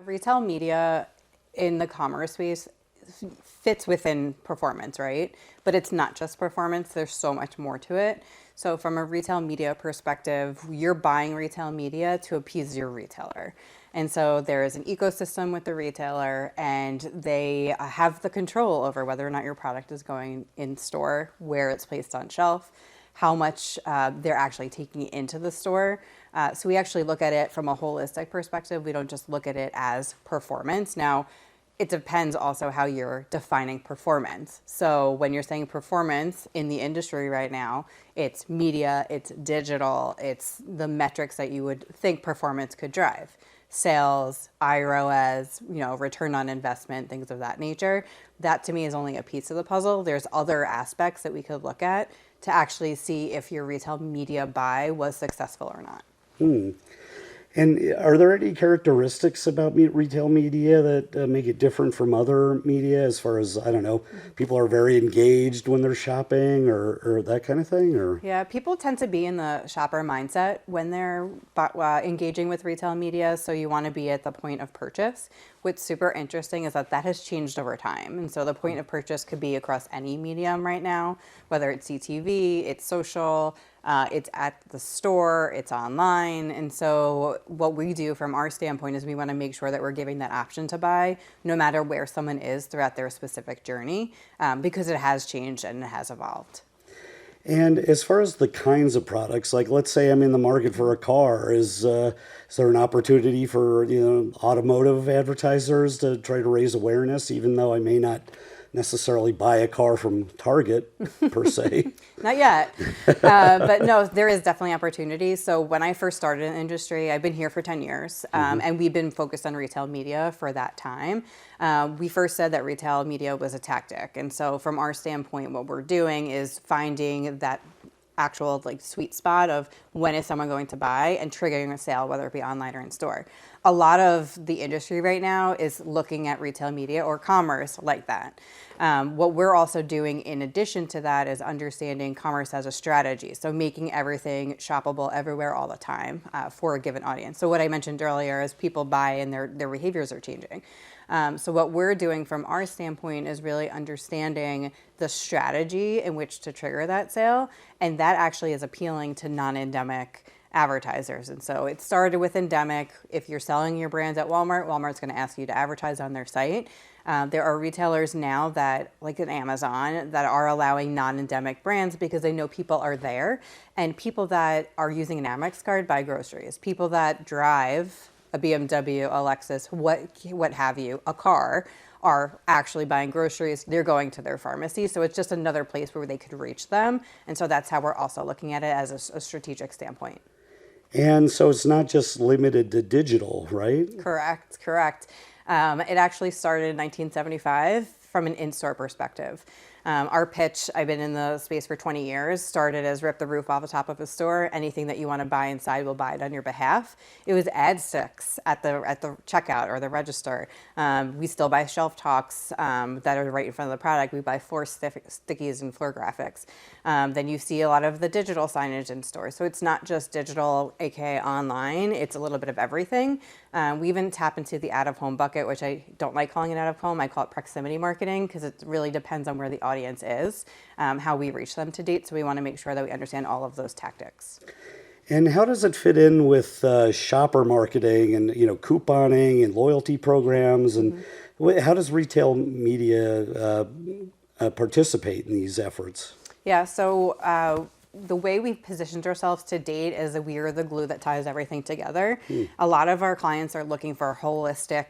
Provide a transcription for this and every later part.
Retail media in the commerce space fits within performance, right? But it's not just performance, there's so much more to it. So from a retail media perspective, you're buying retail media to appease your retailer. And so there is an ecosystem with the retailer, and they have the control over whether or not your product is going in store, where it's placed on shelf, how much they're actually taking into the store. So we actually look at it from a holistic perspective. We don't just look at it as performance. Now, it depends also how you're defining performance. So when you're saying performance in the industry right now, it's media, it's digital, it's the metrics that you would think performance could drive. Sales, IROAS, return on investment, things of that nature. That to me is only a piece of the puzzle. There's other aspects that we could look at to actually see if your retail media buy was successful or not. And are there any characteristics about retail media that make it different from other media as far as, I don't know, people are very engaged when they're shopping or that kind of thing? Or Yeah, people tend to be in the shopper mindset when they're engaging with retail media. So you want to be at the point of purchase. What's super interesting is that has changed over time. And so the point of purchase could be across any medium right now, whether it's CTV, it's social, it's at the store, it's online. And so what we do from our standpoint is we want to make sure that we're giving that option to buy no matter where someone is throughout their specific journey, because it has changed and it has evolved. And as far as the kinds of products, like let's say I'm in the market for a car, is there an opportunity for automotive advertisers to try to raise awareness, even though I may not necessarily buy a car from Target per se? Not yet, but no, there is definitely opportunity. So when I first started in the industry, I've been here for 10 years, and we've been focused on retail media for that time. We first said that retail media was a tactic. And so from our standpoint, what we're doing is finding that actual sweet spot of when is someone going to buy and triggering a sale, whether it be online or in store. A lot of the industry right now is looking at retail media or commerce like that. What we're also doing in addition to that is understanding commerce as a strategy. So making everything shoppable everywhere all the time for a given audience. So what I mentioned earlier is people buy and their behaviors are changing. So what we're doing from our standpoint is really understanding the strategy in which to trigger that sale. And that actually is appealing to non-endemic advertisers. And so it started with endemic. If you're selling your brands at Walmart, Walmart's going to ask you to advertise on their site. There are retailers now that, like an Amazon, that are allowing non-endemic brands because they know people are there. And people that are using an Amex card buy groceries. People that drive a BMW, a Lexus, what have you, a car, are actually buying groceries. They're going to their pharmacy. So it's just another place where they could reach them. And so that's how we're also looking at it as a strategic standpoint. And so it's not just limited to digital, right? Correct. It actually started in 1975 from an in-store perspective. Our pitch, I've been in the space for 20 years, started as rip the roof off the top of a store. Anything that you want to buy inside, we'll buy it on your behalf. It was ad sticks at the checkout or the register. We still buy shelf talks that are right in front of the product. We buy floor stickies and floor graphics. Then you see a lot of the digital signage in stores. So it's not just digital, aka online. It's a little bit of everything. We even tap into the out-of-home bucket, which I don't like calling it out-of-home. I call it proximity marketing because it really depends on where the audience is, how we reach them to date. So we want to make sure that we understand all of those tactics. And how does it fit in with shopper marketing and couponing and loyalty programs? And how does retail media participate in these efforts? Yeah, so the way we've positioned ourselves to date is that we are the glue that ties everything together. A lot of our clients are looking for a holistic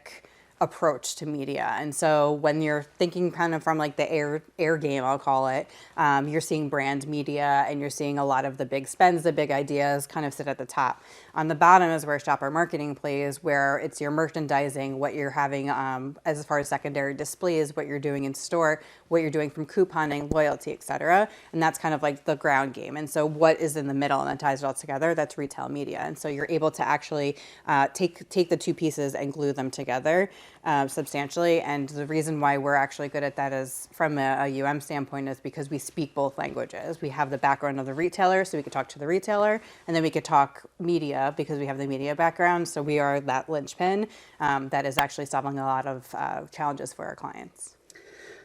approach to media. And so when you're thinking kind of from the air game, I'll call it, you're seeing brand media and you're seeing a lot of the big spends, the big ideas kind of sit at the top. On the bottom is where shopper marketing plays, where it's your merchandising, what you're having as far as secondary displays, what you're doing in store, what you're doing from couponing, loyalty, et cetera. And that's kind of the ground game. And so what is in the middle and that ties it all together, that's retail media. And so you're able to actually take the two pieces and glue them together. substantially. And the reason why we're actually good at that is from a UM standpoint is because we speak both languages. We have the background of the retailer, so we could talk to the retailer, and then we could talk media because we have the media background. So we are that linchpin that is actually solving a lot of challenges for our clients.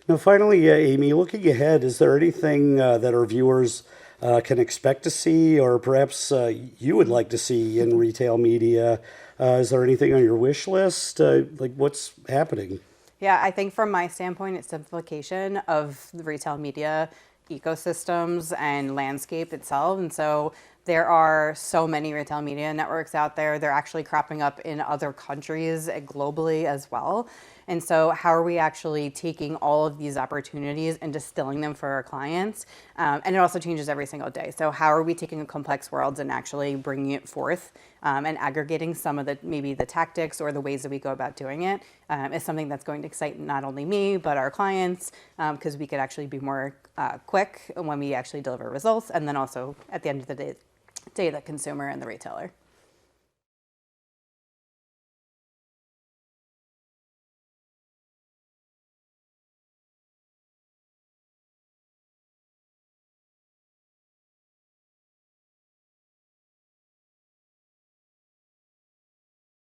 Now, finally, Amie, looking ahead, is there anything that our viewers can expect to see, or perhaps you would like to see in retail media? Is there anything on your wish list? Like, what's happening? Yeah, I think from my standpoint, it's simplification of the retail media ecosystems and landscape itself. And so there are so many retail media networks out there. They're actually cropping up in other countries globally as well. And so how are we actually taking all of these opportunities and distilling them for our clients? And it also changes every single day. So how are we taking a complex world and actually bringing it forth and aggregating some of the maybe the tactics or the ways that we go about doing it is something that's going to excite not only me, but our clients, because we could actually be more quick when we actually deliver results. And then also at the end of the day, the consumer and the retailer.